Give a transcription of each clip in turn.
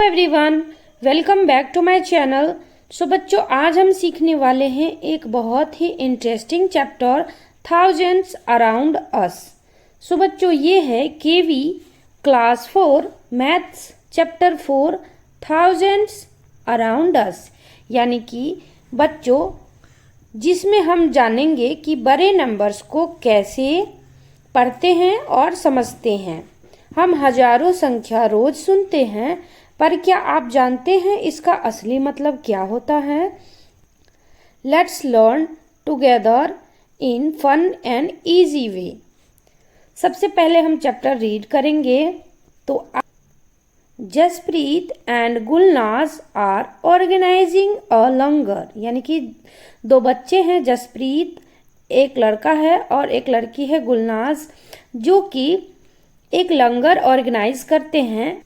Everyone, welcome back to my channel. So बच्चों, आज हम सीखने वाले हैं एक बहुत ही interesting chapter, thousands around us. So बच्चों, ये है KV class 4 maths chapter 4 thousands around us, यानी कि बच्चों जिसमें हम जानेंगे कि बड़े नंबर्स को कैसे पढ़ते हैं और समझते हैं। हम हजारों संख्या रोज सुनते हैं, पर क्या आप जानते हैं इसका असली मतलब क्या होता है? Let's learn together in fun and easy way. सबसे पहले हम चैप्टर रीड करेंगे। तो Jaspreet and Gulnaz are organising a langar, यानी कि दो बच्चे हैं, जसप्रीत एक लड़का है और एक लड़की है गुलनाज, जो कि एक लंगर ऑर्गेनाइज करते हैं।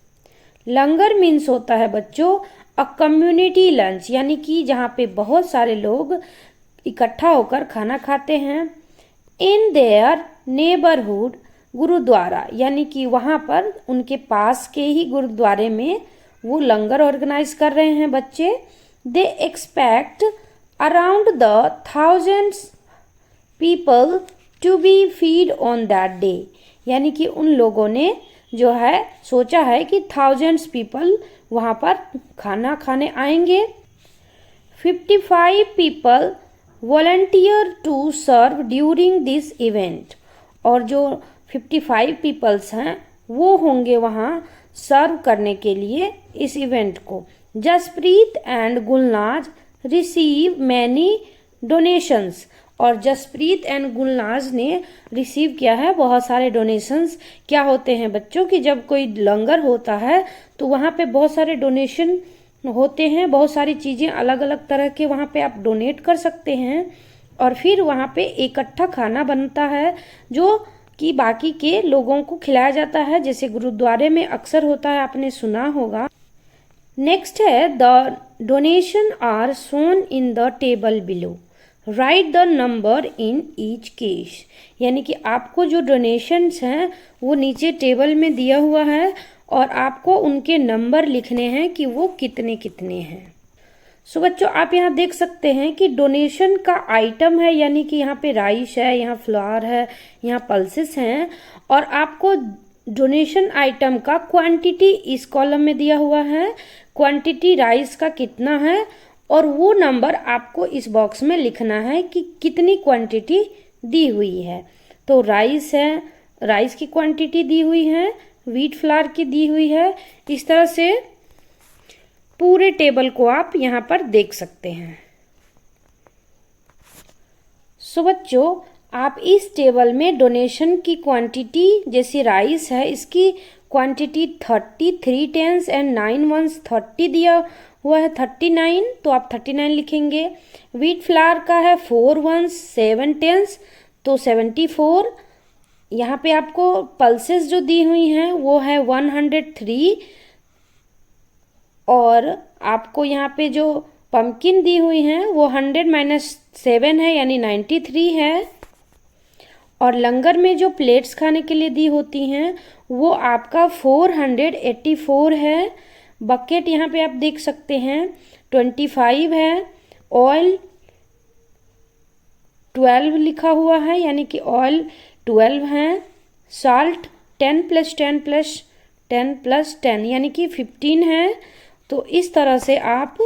लंगर मीन्स होता है बच्चों अ कम्युनिटी लंच, यानी कि जहाँ पे बहुत सारे लोग इकट्ठा होकर खाना खाते हैं। इन देयर नेबरहुड गुरुद्वारा, यानी कि वहाँ पर उनके पास के ही गुरुद्वारे में वो लंगर ऑर्गेनाइज कर रहे हैं बच्चे। They expect around the thousands people to be feed on that day, यानी कि उन लोगों ने जो है सोचा है कि थाउजेंड्स पीपल वहाँ पर खाना खाने आएंगे। 55 people volunteer to serve during this event, और जो 55 पीपल्स हैं वो होंगे वहाँ सर्व करने के लिए इस इवेंट को। Jaspreet and Gulnaz receive many donations, और जसप्रीत एंड गुलनाज ने रिसीव किया है बहुत सारे डोनेशंस। क्या होते हैं बच्चों कि जब कोई लंगर होता है तो वहाँ पे बहुत सारे डोनेशन होते हैं, बहुत सारी चीज़ें अलग अलग तरह के वहाँ पे आप डोनेट कर सकते हैं, और फिर वहाँ पे इकट्ठा खाना बनता है जो कि बाकी के लोगों को खिलाया जाता है, जैसे गुरुद्वारे में अक्सर होता है, आपने सुना होगा। नेक्स्ट है the donation are shown in the table below, write the number in each case, यानी कि आपको जो डोनेशंस हैं वो नीचे टेबल में दिया हुआ है और आपको उनके नंबर लिखने हैं कि वो कितने कितने हैं। सो बच्चों, आप यहाँ देख सकते हैं कि डोनेशन का आइटम है, यानी कि यहाँ पे राइस है, यहाँ फ्लावर है, यहाँ पल्सेस हैं, और आपको डोनेशन आइटम का क्वांटिटी इस कॉलम में दिया हुआ है। क्वांटिटी राइस का कितना है और वो नंबर आपको इस बॉक्स में लिखना है कि कितनी क्वांटिटी दी हुई है। तो राइस है, राइस की क्वांटिटी दी हुई है, व्हीट फ्लावर की दी हुई है। इस तरह से पूरे टेबल को आप यहाँ पर देख सकते हैं। सो बच्चों, आप इस टेबल में डोनेशन की क्वांटिटी, जैसे राइस है इसकी क्वांटिटी 30, 3 टेंस एंड 9 वंस 30 दिया हुआ है, 39, तो आप 39 लिखेंगे। व्हीट फ्लावर का है 4 वंस 7 टेंस, तो 74। यहाँ पे आपको पल्सेस जो दी हुई हैं वो है 103, और आपको यहाँ पे जो पम्पकिन दी हुई हैं वो 100 - 7 है, यानी 93 है। और लंगर में जो प्लेट्स खाने के लिए दी होती हैं वो आपका 484 है। बकेट यहाँ पे आप देख सकते हैं 25 है। ऑयल 12 लिखा हुआ है, यानी कि ऑयल 12 है। साल्ट 10 + 10 + 10 + 10, यानी कि 15 है। तो इस तरह से आप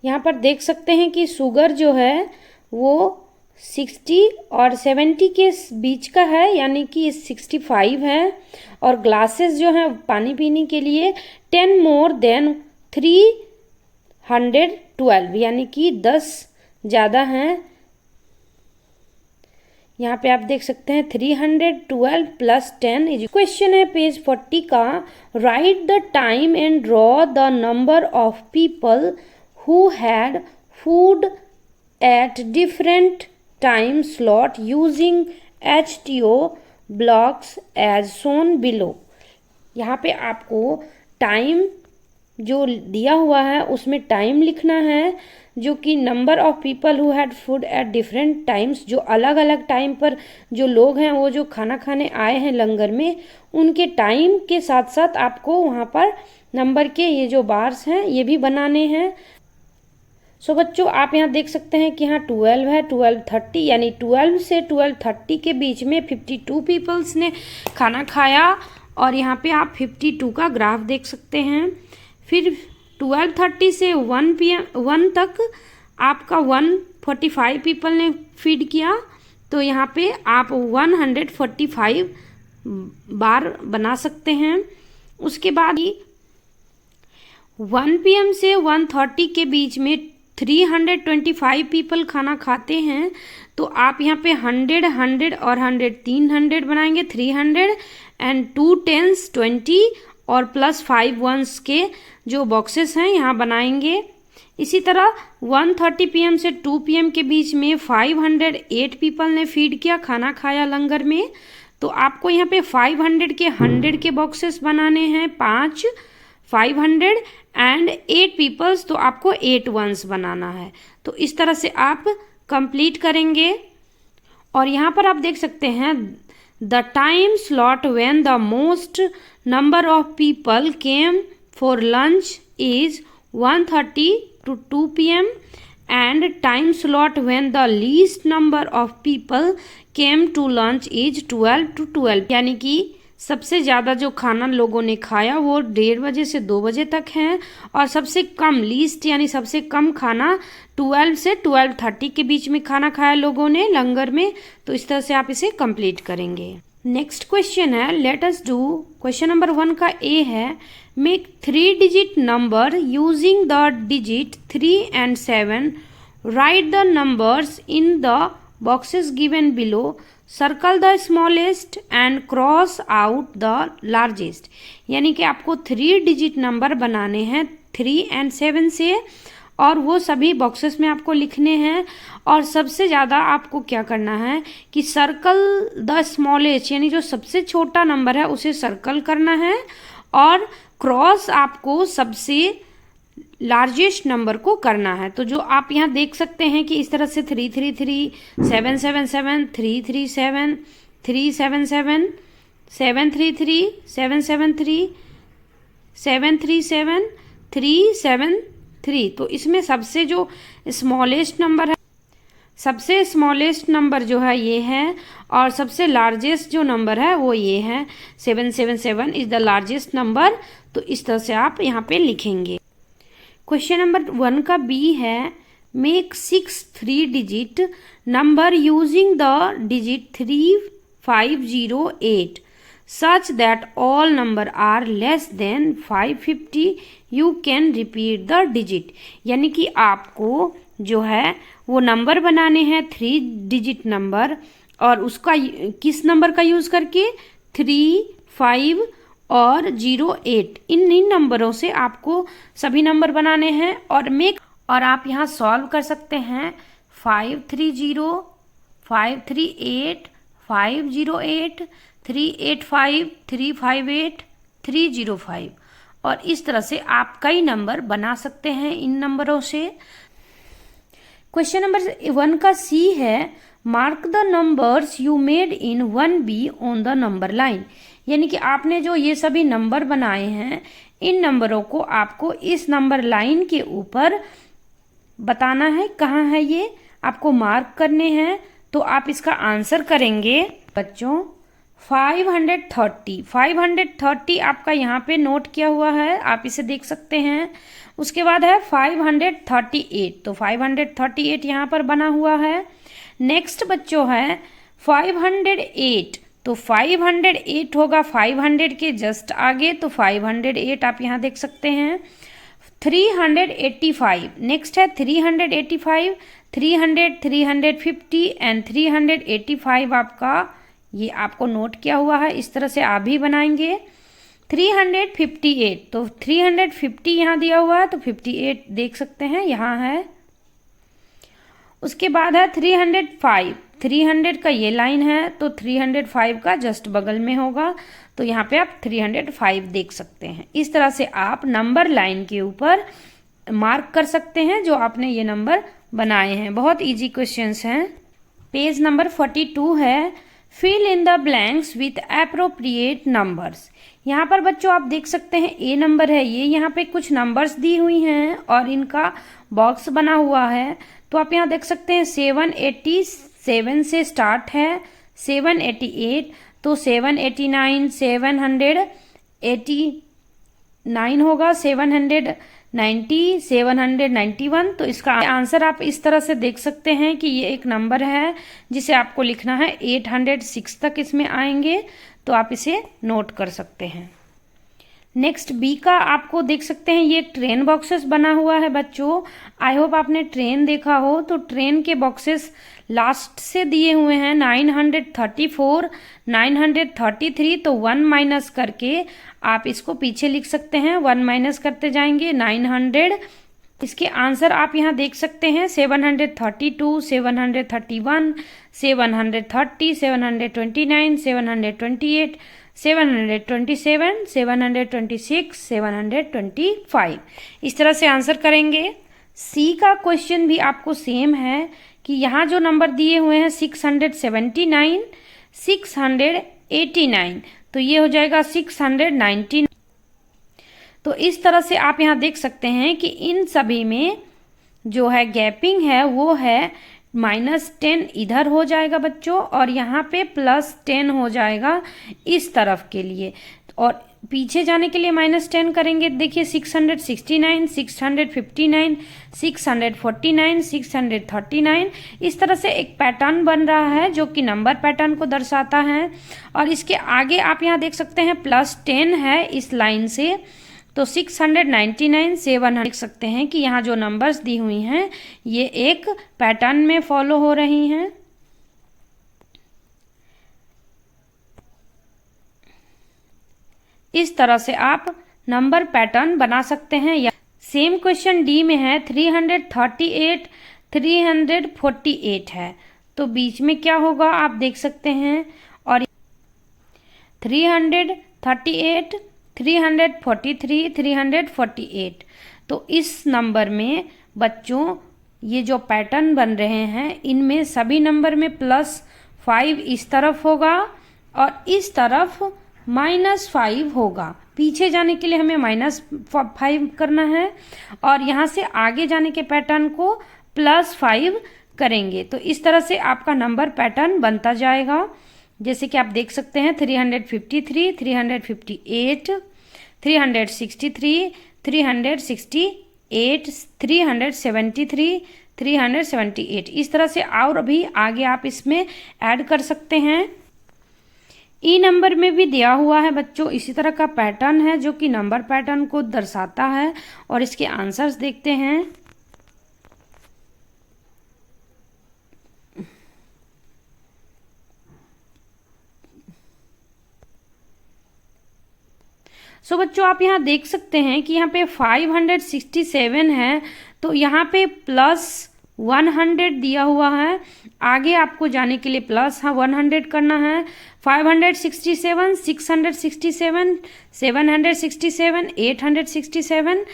यहाँ पर देख सकते हैं कि शुगर जो है वो 60 और 70 के बीच का है, यानी कि 65 है। और ग्लासेस जो हैं पानी पीने के लिए 10 more than 312, यानी कि 10 ज़्यादा हैं। यहाँ पे आप देख सकते हैं 312 + 10। क्वेश्चन है पेज 40 का, write the time and draw the number of people who had food at different time slot using HTO blocks as shown below. यहाँ पे आपको टाइम जो दिया हुआ है उसमें टाइम लिखना है, जो कि number of people who had food at different times, जो अलग अलग टाइम पर जो लोग हैं वो जो खाना खाने आए हैं लंगर में, उनके टाइम के साथ साथ आपको वहाँ पर नंबर के ये जो बार्स हैं ये भी बनाने हैं। सो बच्चों आप यहाँ देख सकते हैं कि यहाँ 12 है, 12:30, यानी 12 से 12:30 के बीच में 52 पीपल्स ने खाना खाया, और यहाँ पे आप 52 का ग्राफ देख सकते हैं। फिर 12:30 से 1 तक आपका 145 पीपल ने फीड किया, तो यहाँ पे आप 145 बार बना सकते हैं। उसके बाद 1 PM से 1:30 के बीच में 325 पीपल खाना खाते हैं, तो आप यहाँ पे 100, 100 और 100 300 बनाएंगे, 300 एंड 2 10s 20 और प्लस 5 1s के जो बॉक्सेस हैं यहाँ बनाएंगे। इसी तरह 1:30 PM से 2 PM के बीच में 508 पीपल ने फीड किया, खाना खाया लंगर में, तो आपको यहाँ पे 500 के 100 के बॉक्सेस बनाने हैं, 5 500 एंड 8 पीपल्स, तो आपको 8 1s बनाना है। तो इस तरह से आप कंप्लीट करेंगे। और यहाँ पर आप देख सकते हैं the time slot when the most number of people came for lunch is 1:30 to 2 PM and time slot when the least number of people came to lunch is 12 to 12, यानी कि सबसे ज़्यादा जो खाना लोगों ने खाया वो 1:30 बजे से 2 बजे तक है, और सबसे कम लीस्ट यानी सबसे कम खाना 12 से 12:30 के बीच में खाना खाया लोगों ने लंगर में। तो इस तरह से आप इसे कंप्लीट करेंगे। नेक्स्ट क्वेश्चन है, let us do question number 1 का ए है, make 3 digit number using the digit 3 and 7, right the numbers in the boxes given below, circle the smallest and cross out the largest. यानी कि आपको 3 digit number बनाने हैं 3 and 7 से, और वो सभी बॉक्सेस में आपको लिखने हैं। और सबसे ज़्यादा आपको क्या करना है कि सर्कल द स्मॉलेस्ट, यानी जो सबसे छोटा नंबर है उसे सर्कल करना है, और क्रॉस आपको सबसे लार्जेस्ट नंबर को करना है। तो जो आप यहाँ देख सकते हैं कि इस तरह से 333, 777, 337, 377, 733, 773, 737, 373, तो इसमें सबसे जो स्मॉलेस्ट नंबर है, सबसे स्मॉलेस्ट नंबर जो है ये है, और सबसे लार्जेस्ट जो नंबर है वो ये है, 777 इज द लार्जेस्ट नंबर। तो इस तरह से आप यहाँ पे लिखेंगे। क्वेश्चन नंबर 1 का बी है, make 6 3 digit number using the digit 3508 such that all number are less than 550, you can repeat the digit। यानी कि आपको जो है वो नंबर बनाने हैं 3 डिजिट नंबर, और उसका किस नंबर का यूज़ करके, 3, 5 और 08, इन नंबरों से आपको सभी नंबर बनाने हैं। और आप यहाँ सॉल्व कर सकते हैं 530, 538, 508, 385, 358, 305, और इस तरह से आप कई नंबर बना सकते हैं इन नंबरों से। क्वेश्चन नंबर 1 का सी है, mark the numbers you made in 1B on the number line. यानी कि आपने जो ये सभी नंबर बनाए हैं, इन नंबरों को आपको इस नंबर लाइन के ऊपर बताना है कहाँ है ये, आपको मार्क करने हैं। तो आप इसका आंसर करेंगे बच्चों 530। 530 आपका यहाँ पे नोट किया हुआ है, आप इसे देख सकते हैं। उसके बाद है 538, तो 538 यहाँ पर बना हुआ है। नेक्स्ट बच्चों है 508, तो 508 होगा 500 के जस्ट आगे, तो 508 आप यहाँ देख सकते हैं। 385, नेक्स्ट है 385, 300, 350 एंड 385 आपका ये आपको नोट किया हुआ है, इस तरह से आप भी बनाएंगे। 358, तो 350 यहाँ दिया हुआ है, तो 58 देख सकते हैं यहाँ है। उसके बाद है 305, 300 का ये लाइन है, तो 305 का जस्ट बगल में होगा, तो यहाँ पे आप 305 देख सकते हैं। इस तरह से आप नंबर लाइन के ऊपर मार्क कर सकते हैं जो आपने ये नंबर बनाए हैं। बहुत इजी क्वेश्चंस हैं। पेज नंबर 42 है, fill in the blanks with appropriate numbers. यहाँ पर बच्चों आप देख सकते हैं ए नंबर है ये, यहाँ पे कुछ नंबर्स दी हुई हैं और इनका बॉक्स बना हुआ है। तो आप यहाँ देख सकते हैं 787 से स्टार्ट है, 788, तो 789, 789 होगा, 790, 791। तो इसका आंसर आप इस तरह से देख सकते हैं कि ये एक नंबर है जिसे आपको लिखना है, 806 तक इसमें आएंगे, तो आप इसे नोट कर सकते हैं। नेक्स्ट बी का आपको देख सकते हैं ये एक ट्रेन बॉक्सेस बना हुआ है बच्चों। आई होप आपने ट्रेन देखा हो। तो ट्रेन के बॉक्सेस लास्ट से दिए हुए हैं 934, 933, तो 1 माइनस करके आप इसको पीछे लिख सकते हैं। 1 माइनस करते जाएंगे 900। इसके आंसर आप यहाँ देख सकते हैं 732, 731, 730, 729, 728, 727, 726, 725। इस तरह से आंसर करेंगे। सी का क्वेश्चन भी आपको सेम है कि यहाँ जो नंबर दिए हुए हैं 679, 689, तो ये हो जाएगा 690। तो इस तरह से आप यहाँ देख सकते हैं कि इन सभी में जो है गैपिंग है वो है -10 इधर हो जाएगा बच्चों, और यहाँ पे +10 हो जाएगा इस तरफ के लिए, और पीछे जाने के लिए -10 करेंगे। देखिए 669, 659, 649, 639, इस तरह से एक पैटर्न बन रहा है जो कि नंबर पैटर्न को दर्शाता है। और इसके आगे आप यहाँ देख सकते हैं +10 है इस लाइन से, तो 699, 700 देख सकते हैं कि यहाँ जो नंबर्स दी हुई हैं ये एक पैटर्न में फॉलो हो रही हैं। इस तरह से आप नंबर पैटर्न बना सकते हैं। या सेम क्वेश्चन डी में है 338, 348 है, तो बीच में क्या होगा आप देख सकते हैं। और 338, 343, 348, तो इस नंबर में बच्चों ये जो पैटर्न बन रहे हैं इनमें सभी नंबर में +5 इस तरफ होगा और इस तरफ -5 होगा। पीछे जाने के लिए हमें -5 करना है और यहाँ से आगे जाने के पैटर्न को +5 करेंगे। तो इस तरह से आपका नंबर पैटर्न बनता जाएगा। जैसे कि आप देख सकते हैं 353, 358, 363, 368, 373, 378, इस तरह से और भी आगे आप इसमें ऐड कर सकते हैं। ई नंबर में भी दिया हुआ है बच्चों इसी तरह का पैटर्न है जो कि नंबर पैटर्न को दर्शाता है, और इसके आंसर्स देखते हैं। सो बच्चों आप यहाँ देख सकते हैं कि यहाँ पे 567 है, तो यहाँ पे +100 दिया हुआ है। आगे आपको जाने के लिए +100 करना है। 567, 667, 767, 867,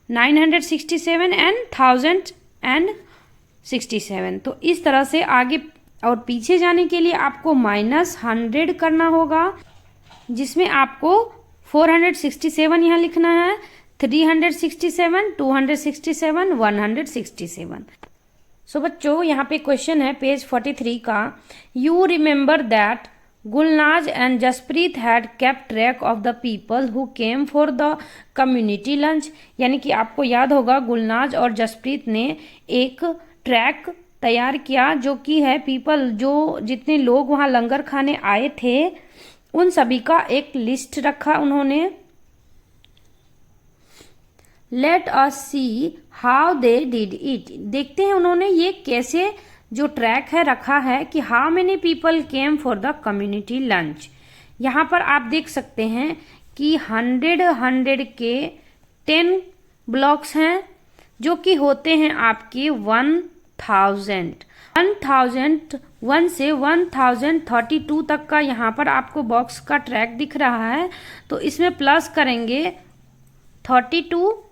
967 एंड 1067। तो इस तरह से आगे और पीछे जाने के लिए आपको -100 करना होगा, जिसमें आपको 467 यहाँ लिखना है, 367, 267, 167। सो बच्चों यहाँ पे क्वेश्चन है पेज 43 का, you remember that Gulnaz and Jaspreet had kept track of the people who came for the community lunch. यानी कि आपको याद होगा गुलनाज और जसप्रीत ने एक ट्रैक तैयार किया जो कि है पीपल, जो जितने लोग वहाँ लंगर खाने आए थे उन सभी का एक लिस्ट रखा उन्होंने। Let us see how they did it. देखते हैं उन्होंने ये कैसे जो ट्रैक है रखा है कि how many people came for the community lunch. यहाँ पर आप देख सकते हैं कि 100 के 10 ब्लॉक्स हैं जो कि होते हैं आपके 1000, 1001 से 1032 तक का यहाँ पर आपको बॉक्स का ट्रैक दिख रहा है, तो इसमें प्लस करेंगे 32,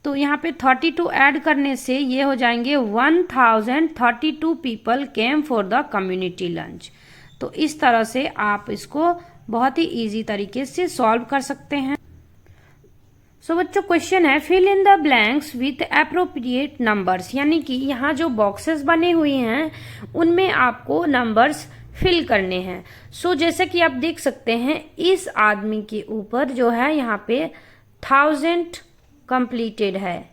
तो यहाँ पे 32 ऐड करने से ये हो जाएंगे 1032 people came for the community lunch. तो इस तरह से आप इसको बहुत ही इजी तरीके से सॉल्व कर सकते हैं। सो बच्चों क्वेश्चन है fill in the blanks with appropriate numbers, यानी कि यहाँ जो बॉक्सेस बने हुए हैं उनमें आपको नंबर्स फिल करने हैं। सो जैसे कि आप देख सकते हैं इस आदमी के ऊपर जो है यहाँ पे 1000 कंप्लीटेड है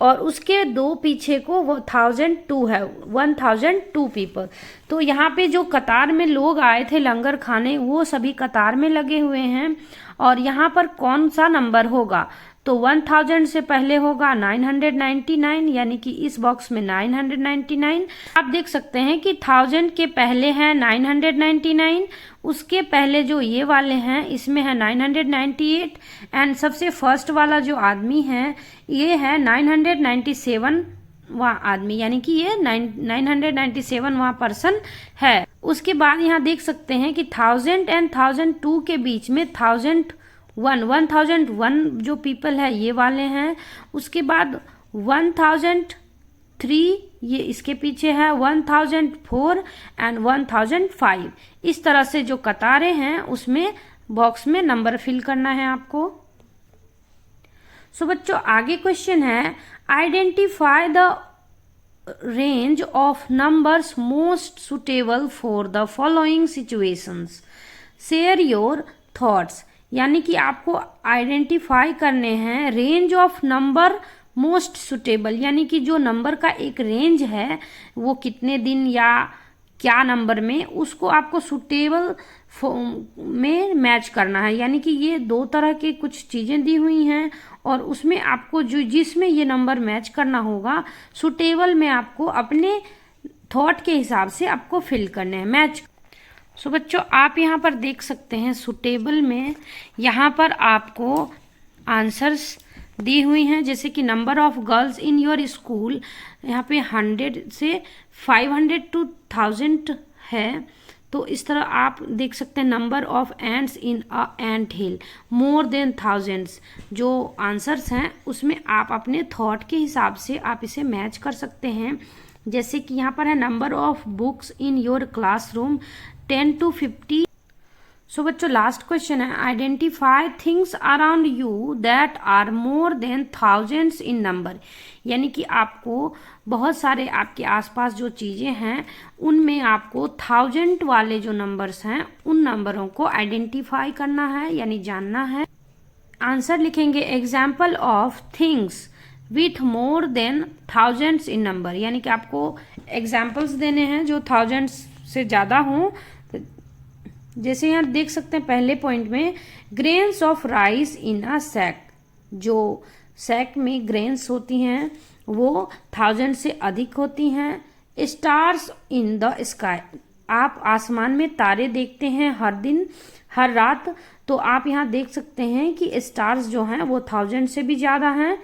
और उसके दो पीछे को वो 1002 है, 1002 पीपल। तो यहाँ पे जो कतार में लोग आए थे लंगर खाने वो सभी कतार में लगे हुए हैं और यहाँ पर कौन सा नंबर होगा, तो 1000 से पहले होगा 999, यानी कि इस बॉक्स में 999। आप देख सकते हैं कि 1000 के पहले है 999, उसके पहले जो ये वाले हैं इसमें है 998 एंड सबसे फर्स्ट वाला जो आदमी है ये है 997 वहाँ आदमी, यानी कि ये 997 वहाँ पर्सन है। उसके बाद यहाँ देख सकते हैं कि 1000 एंड 1002 के बीच में 1001 जो पीपल है ये वाले हैं। उसके बाद 1003 ये इसके पीछे है, 1004 एंड 1005। इस तरह से जो कतारें हैं उसमें बॉक्स में नंबर फिल करना है आपको। सो बच्चों आगे क्वेश्चन है identify the range of numbers most suitable for the following situations, share your thoughts, यानी कि आपको आइडेंटिफाई करने हैं range of number most suitable, यानी कि जो नंबर का एक रेंज है वो कितने दिन या क्या नंबर में, उसको आपको सुटेबल में मैच करना है। यानी कि ये दो तरह के कुछ चीज़ें दी हुई हैं और उसमें आपको जो जिसमें ये नंबर मैच करना होगा सुटेबल में आपको अपने थॉट के हिसाब से आपको फिल करने हैं मैच। सो बच्चों आप यहाँ पर देख सकते हैं सुटेबल में यहाँ पर आपको आंसर्स दी हुई हैं, जैसे कि number of girls in your school यहाँ पे 100 से 500 to 1000 है। तो इस तरह आप देख सकते हैं number of ants in a ant hill more than thousands, जो आंसर्स हैं उसमें आप अपने थॉट के हिसाब से आप इसे मैच कर सकते हैं। जैसे कि यहाँ पर है number of books in your classroom 10 to 50। So बच्चों लास्ट क्वेश्चन है identify things around you that are more than thousands in number, यानी कि आपको बहुत सारे आपके आसपास जो चीज़ें हैं उनमें आपको 1000 वाले जो नंबर्स हैं उन नंबरों को आइडेंटिफाई करना है यानी जानना है। आंसर लिखेंगे example of things with more than thousands in number, यानी कि आपको एग्जाम्पल्स देने हैं जो थाउजेंड्स से ज़्यादा हों। जैसे यहाँ देख सकते हैं पहले पॉइंट में grains of rice in a sack, जो सैक में ग्रेन्स होती हैं वो 1000 से अधिक होती हैं। स्टार्स इन द स्काई, आप आसमान में तारे देखते हैं हर दिन हर रात, तो आप यहाँ देख सकते हैं कि स्टार्स जो हैं वो 1000 से भी ज़्यादा हैं।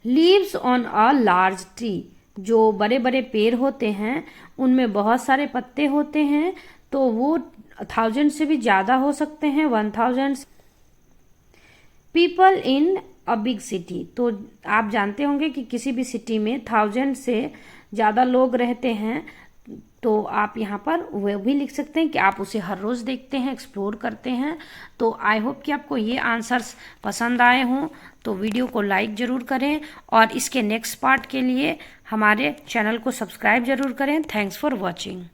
Leaves on a large tree, जो बड़े बड़े पेड़ होते हैं उनमें बहुत सारे पत्ते होते हैं तो वो 1000 से भी ज़्यादा हो सकते हैं 1000। People in a big city, तो आप जानते होंगे कि किसी भी सिटी में 1000 से ज़्यादा लोग रहते हैं, तो आप यहाँ पर वह भी लिख सकते हैं कि आप उसे हर रोज़ देखते हैं एक्सप्लोर करते हैं। तो आई होप कि आपको ये आंसर्स पसंद आए हों, तो वीडियो को लाइक ज़रूर करें और इसके नेक्स्ट पार्ट के लिए हमारे चैनल को सब्सक्राइब ज़रूर करें। Thanks for watching.